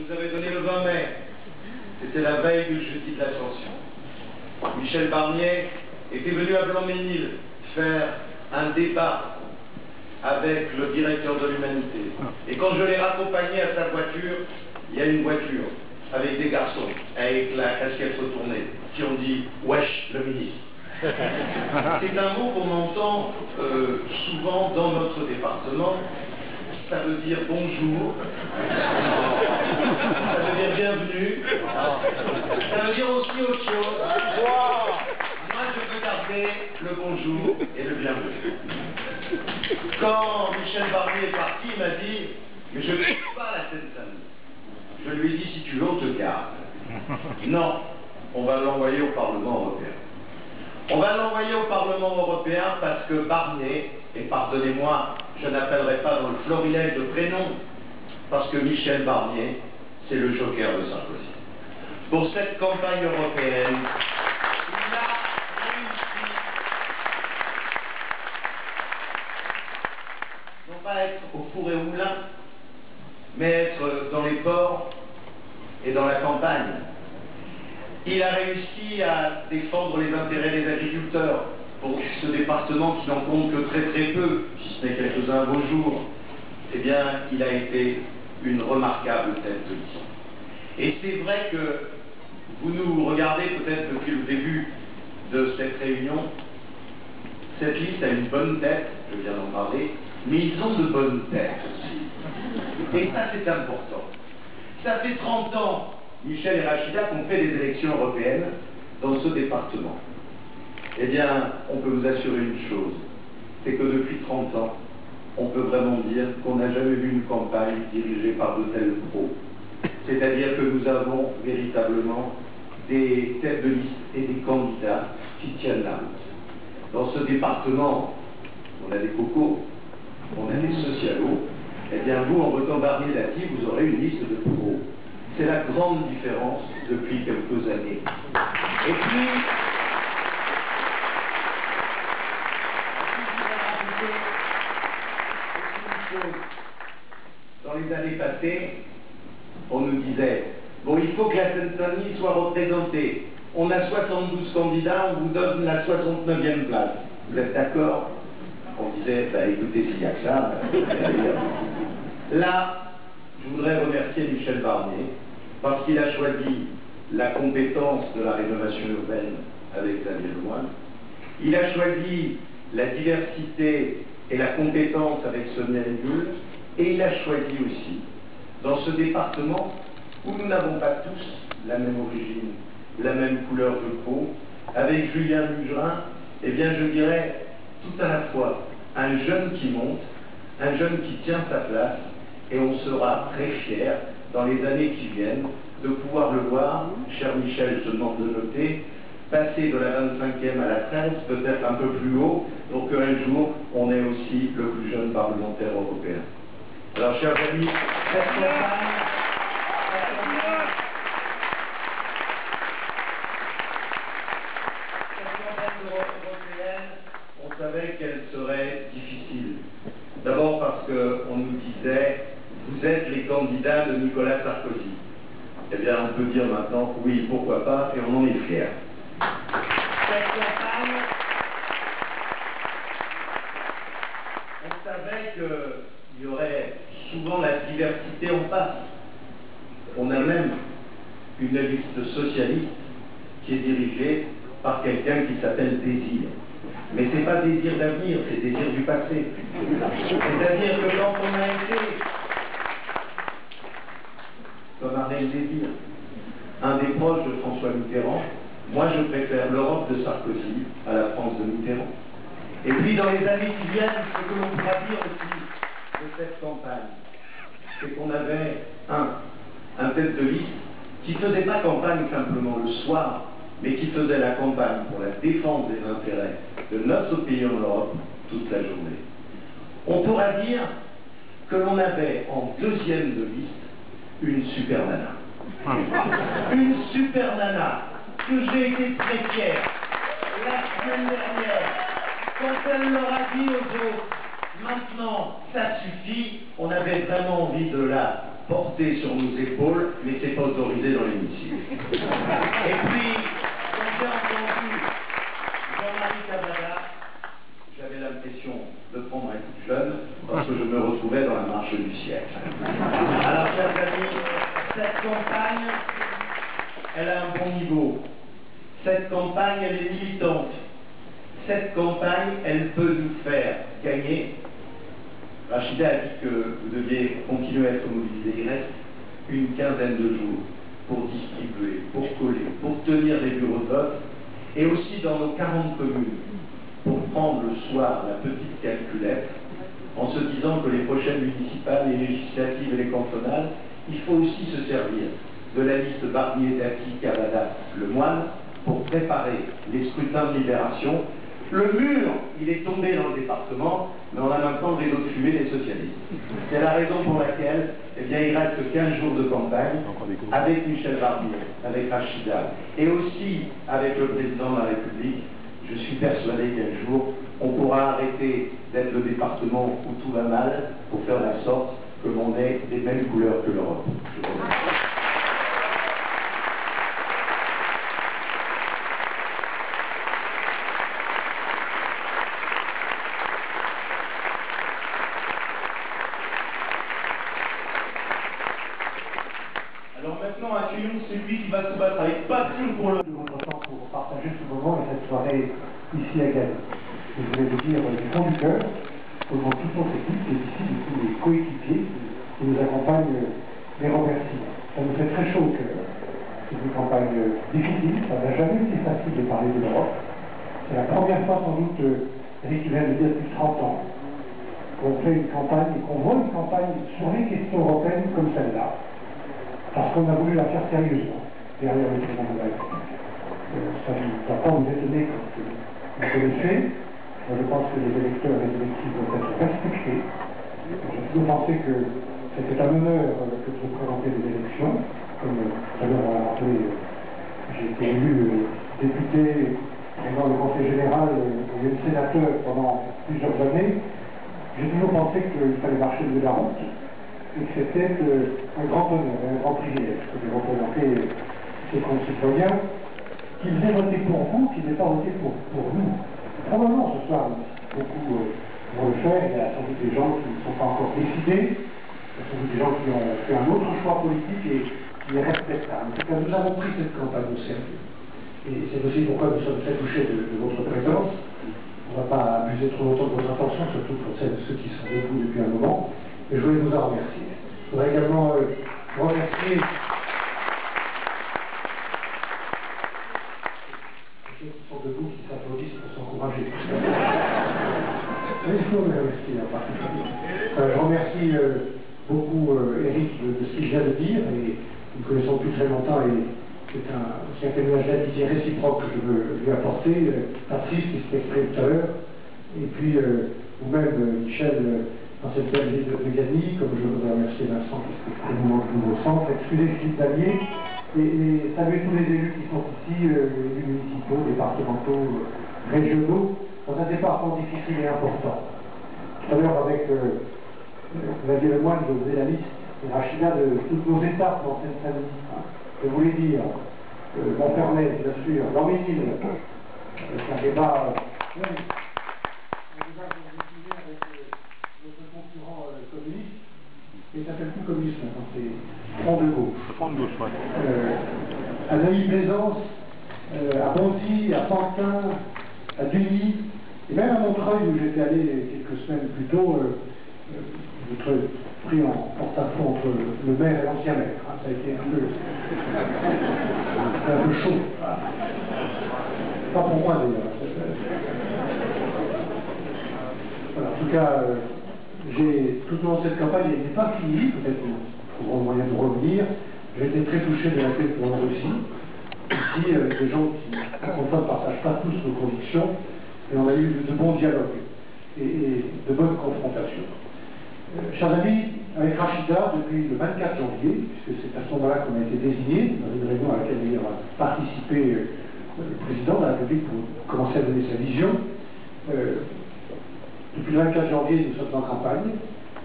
je vous avais donné le 20 mai. C'était la veille du jeudi de l'Ascension. Michel Barnier était venu à Blanc-Ménil faire un débat avec le directeur de l'Humanité. Et quand je l'ai raccompagné à sa voiture, il y a une voiture avec des garçons avec la casquette retournée qui ont dit « Wesh, le ministre ». C'est un mot qu'on entend souvent dans notre département. Ça veut dire bonjour, ça veut dire bienvenue, ça veut dire aussi autre chose. Moi, je peux garder le bonjour et le bienvenue. Quand Michel Barnier est parti, il m'a dit « Mais je ne quitte pas la Seine-Saint-Denis ». Je lui ai dit « Si tu veux, on te garde ». Non, on va l'envoyer au Parlement européen. On va l'envoyer au Parlement européen parce que Barnier, et pardonnez-moi, je n'appellerai pas dans le florilège de prénoms, parce que Michel Barnier, c'est le joker de Sarkozy. Pour cette campagne européenne, il a réussi, non pas être au four et au moulin, mais être dans les ports et dans la campagne. Il a réussi à défendre les intérêts des agriculteurs pour ce département qui n'en compte que très très peu, si ce n'est quelques-uns beaux jours. Eh bien, il a été une remarquable tête de liste. Et c'est vrai que vous nous regardez peut-être depuis le début de cette réunion. Cette liste a une bonne tête, je viens d'en parler, mais ils ont de bonnes têtes aussi. Et ça, c'est important. Ça fait 30 ans, Michel et Rachida, qu'on fait des élections européennes dans ce département. Eh bien, on peut vous assurer une chose, c'est que depuis 30 ans, on peut vraiment dire qu'on n'a jamais vu une campagne dirigée par de tels pros. C'est-à-dire que nous avons véritablement des têtes de liste et des candidats qui tiennent la route. Dans ce département, on a des cocos, on a des socialos. Eh bien, vous, en votant Barnier Dati, vous aurez une liste de pros. C'est la grande différence depuis quelques années. Et puis, dans les années passées, on nous disait « Bon, il faut que la Seine-Saint-Denis soit représentée. On a 72 candidats, on vous donne la 69e place. Vous êtes d'accord ?» On disait « Bah écoutez, s'il y a que ça... » Là, je voudrais remercier Michel Barnier, parce qu'il a choisi la compétence de la rénovation urbaine avec Xavier Lemoyne. Il a choisi la diversité et la compétence avec Sonia Régul, et il a choisi aussi, dans ce département où nous n'avons pas tous la même origine, la même couleur de peau, avec Julien Mugerin, eh bien je dirais tout à la fois un jeune qui monte, un jeune qui tient sa place, et on sera très fiers dans les années qui viennent de pouvoir le voir, cher Michel, je demande de noter, passer de la 25e à la 13, peut-être un peu plus haut, pour qu'un jour, on ait aussi le plus jeune parlementaire européen. Alors, chers amis, cette campagne européenne, on savait qu'elle serait difficile. D'abord parce qu'on nous disait, vous êtes les candidats de Nicolas Sarkozy. Eh bien, on peut dire maintenant, oui, pourquoi pas, et on en est fiers. Cette campagne, on savait qu'il y aurait souvent la diversité en face. On a même une liste socialiste qui est dirigée par quelqu'un qui s'appelle Désir. Mais ce n'est pas désir d'avenir, c'est désir du passé. C'est-à-dire que quand on a été, comme Arlène Désir, un des proches de François Mitterrand, moi je préfère l'Europe de Sarkozy à la France de Mitterrand. Et puis dans les années qui viennent, ce que l'on pourra dire aussi de cette campagne, c'est qu'on avait un tête de liste qui ne faisait pas campagne simplement le soir, mais qui faisait la campagne pour la défense des intérêts de notre pays en Europe toute la journée. On pourra dire que l'on avait en deuxième de liste une super nana. Une super nana que j'ai été très fier la semaine dernière quand elle leur a dit aux autres maintenant ça suffit, on avait vraiment envie de la porter sur nos épaules pas autorisé dans l'hémicycle. Et puis, quand j'ai entendu Jean-Marie Cavada, j'avais l'impression de prendre un coup de jeune parce que je me retrouvais dans la marche du siècle. Alors, chers amis, cette campagne, elle a un bon niveau. Cette campagne, elle est militante. Cette campagne, elle peut nous faire gagner. Rachida a dit que vous deviez continuer à être mobilisés. Il reste une quinzaine de jours pour distribuer, pour coller, pour tenir les bureaux de vote, et aussi dans nos 40 communes, pour prendre le soir la petite calculette, en se disant que les prochaines municipales, les législatives et les cantonales, il faut aussi se servir de la liste Barnier, Dati, Cavada, Lemoine, pour préparer les scrutins de libération. Le mur, il est tombé dans le département, mais on a maintenant le rideau de fumée des socialistes. C'est la raison pour laquelle, eh bien, il reste 15 jours de campagne avec Michel Barnier, avec Rachida, et aussi avec le président de la République. Je suis persuadé qu'un jour, on pourra arrêter d'être le département où tout va mal pour faire la sorte que l'on ait les mêmes couleurs que l'Europe. Je vous remercie. Alors maintenant, accueillons celui qui va se battre avec passion pour le... de votre temps pour partager ce moment et cette soirée ici à Gagny. Je voulais vous dire du fond du cœur, au nom de toute notre équipe et ici de tous les coéquipiers qui nous accompagnent, les remercie. Ça nous fait très chaud au cœur. C'est une campagne difficile, ça n'a jamais été facile de parler de l'Europe. C'est la première fois sans doute, Eric vient de dire depuis 30 ans, qu'on fait une campagne et qu'on voit une campagne sur les questions européennes comme celle-là. Parce qu'on a voulu la faire sérieusement derrière le président de la République. Ça ne doit pas vous étonner quand vous connaissez. Moi, je pense que les électeurs et les électrices doivent être respectés. J'ai toujours pensé que c'était un honneur que de représenter les élections. Comme tout à l'heure on l'a rappelé, j'ai été élu député, président du Conseil général et même sénateur pendant plusieurs années. J'ai toujours pensé qu'il fallait marcher de la route. Et que c'était un grand honneur, un grand privilège que de représenter ces concitoyens qu'ils aient voté pour vous, qu'ils n'aient pas voté pour nous. Probablement ce soir, beaucoup vont le faire, il y a sans doute des gens qui ne sont pas encore décidés, il y a sans doute des gens qui ont fait un autre choix politique et qui est respectable. En tout cas, nous avons pris cette campagne au sérieux. Et c'est aussi pourquoi nous sommes très touchés de votre présence. On ne va pas abuser trop longtemps de votre attention, surtout pour celles et ceux qui sont debout depuis un moment. Et je voulais vous en remercier. Je voudrais également remercier ceux qui sont debout, qui s'applaudissent pour s'encourager. Il faut me remercier en particulier. Je remercie beaucoup Eric de ce qu'il vient de dire, et nous ne connaissons plus très longtemps, et c'est aussi un témoignage d'amitié réciproque que je veux lui apporter. Patrice qui s'est exprimé tout à l'heure, et puis vous-même, Michel, dans cette belle ville de Gagny, comme je voudrais remercier Vincent qui s'est exprimé au nom du nouveau centre, excuser Philippe Dallier, et saluer tous les élus qui sont ici, les élus municipaux, départementaux, régionaux, dans un département difficile et important. Tout à l'heure, avec Xavier Lemoine, je faisais la liste, et Rachida, de toutes nos étapes dans cette famille. Je voulais dire, Montfermeil, bien sûr, dans mes îles, c'est un débat. Notre concurrent communiste, et ça s'appelle plus communiste maintenant, c'est Front de gauche. Front de gauche, ouais. À Neuilly-Plaisance, à Bondy, à Pantin, à Duny, et même à Montreuil où j'étais allé quelques semaines plus tôt, être pris en porte-à-faux entre le maire et l'ancien maire. Ça a été un peu chaud. Pas pour moi d'ailleurs. Voilà, en tout cas, tout au long de cette campagne, elle n'est pas finie, peut-être qu'on aura moyen de revenir. J'ai été très touché de l'accueil pour la Russie, ici, avec des gens qui, encore une fois, ne partagent pas tous nos convictions, et on a eu de bons dialogues et de bonnes confrontations. Chers amis, avec Rachida, depuis le 24 janvier, puisque c'est à ce moment-là qu'on a été désigné, dans une réunion à laquelle il a participé le président de la République pour commencer à donner sa vision, depuis le 24 janvier, nous sommes en campagne.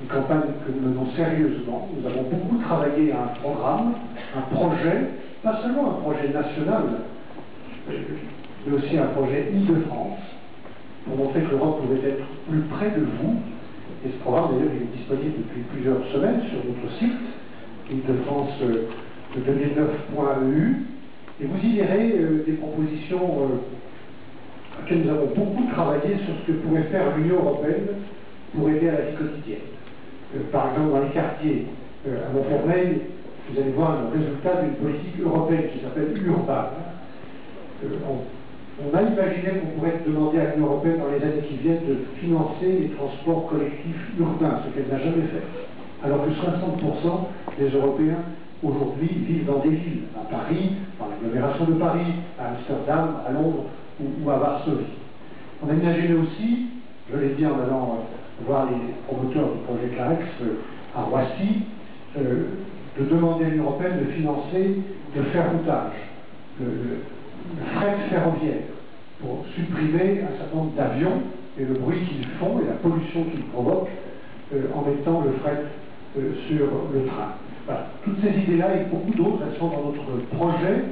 une campagne que nous menons sérieusement. Nous avons beaucoup travaillé à un programme, un projet, pas seulement un projet national, mais aussi un projet Île-de-France, pour montrer que l'Europe pouvait être plus près de vous. Et ce programme, d'ailleurs, il est disponible depuis plusieurs semaines sur notre site, Île-de-France 2009.eu, et vous y verrez des propositions auxquelles nous avons beaucoup travaillé sur ce que pourrait faire l'Union européenne pour aider à la vie quotidienne. Par exemple, dans les quartiers, à Montfermeil, vous allez voir le résultat d'une politique européenne qui s'appelle Urban. On a imaginé qu'on pourrait demander à l'Union européenne dans les années qui viennent de financer les transports collectifs urbains, ce qu'elle n'a jamais fait. Alors que 60% des Européens aujourd'hui vivent dans des villes, à Paris, dans l'agglomération de Paris, à Amsterdam, à Londres ou à Varsovie. On a imaginé aussi, je l'ai dit en allant voir les promoteurs du projet Clarex à Roissy, de demander à l'Union européenne de financer le ferroutage, le fret ferroviaire, pour supprimer un certain nombre d'avions et le bruit qu'ils font et la pollution qu'ils provoquent en mettant le fret sur le train. Voilà. Toutes ces idées-là et beaucoup d'autres, elles sont dans notre projet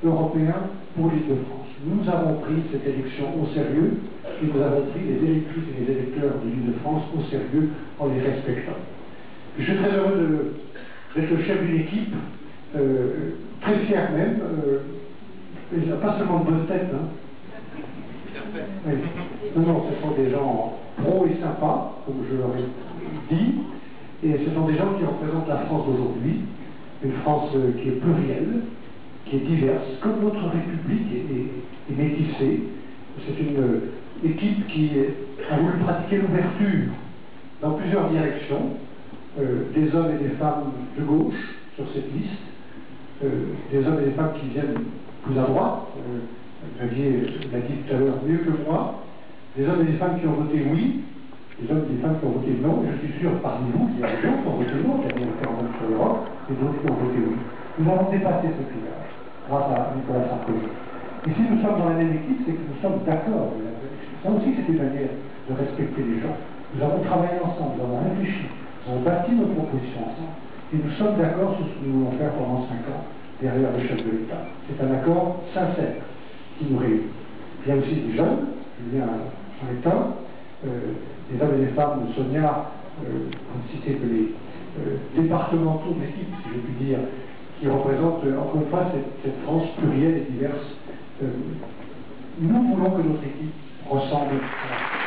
européen pour l'Île-de-France. Nous avons pris cette élection au sérieux et nous avons pris les électrices et les électeurs de l'Île-de-France au sérieux en les respectant. Je suis très heureux d'être le chef d'une équipe, très fier même. Il n'y a pas seulement de bonne tête. Hein. Oui. Non, ce sont des gens pros et sympas, comme je leur ai dit, et ce sont des gens qui représentent la France d'aujourd'hui, une France qui est plurielle, qui est diverse, comme notre République est métissée. C'est une équipe qui a voulu pratiquer l'ouverture dans plusieurs directions, des hommes et des femmes de gauche sur cette liste, des hommes et des femmes qui viennent plus à droite, Xavier l'a dit tout à l'heure mieux que moi, des hommes et des femmes qui ont voté oui, des hommes et des femmes qui ont voté non, et je suis sûr parmi vous qu'il y a des gens qui ont voté non, qui ont un référendum sur l'Europe, et d'autres qui ont voté oui. Nous avons dépassé ce clivage, grâce à Nicolas Sarkozy. Et si nous sommes dans la même équipe, c'est que nous sommes d'accord. Ça aussi, c'est une manière de respecter les gens. Nous avons travaillé ensemble, nous avons réfléchi, nous avons bâti nos propositions ensemble, et nous sommes d'accord sur ce que nous voulons faire pendant 5 ans derrière le chef de l'État. C'est un accord sincère qui nous réunit. Il y a aussi des jeunes, Julien en est un, des hommes et des femmes de Sonia, pour ne citer que les départementaux de l'équipe, si je puis dire, qui représentent encore une fois cette France plurielle et diverse. Nous voulons que notre équipe ressemble à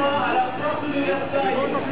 moi à la porte de Versailles.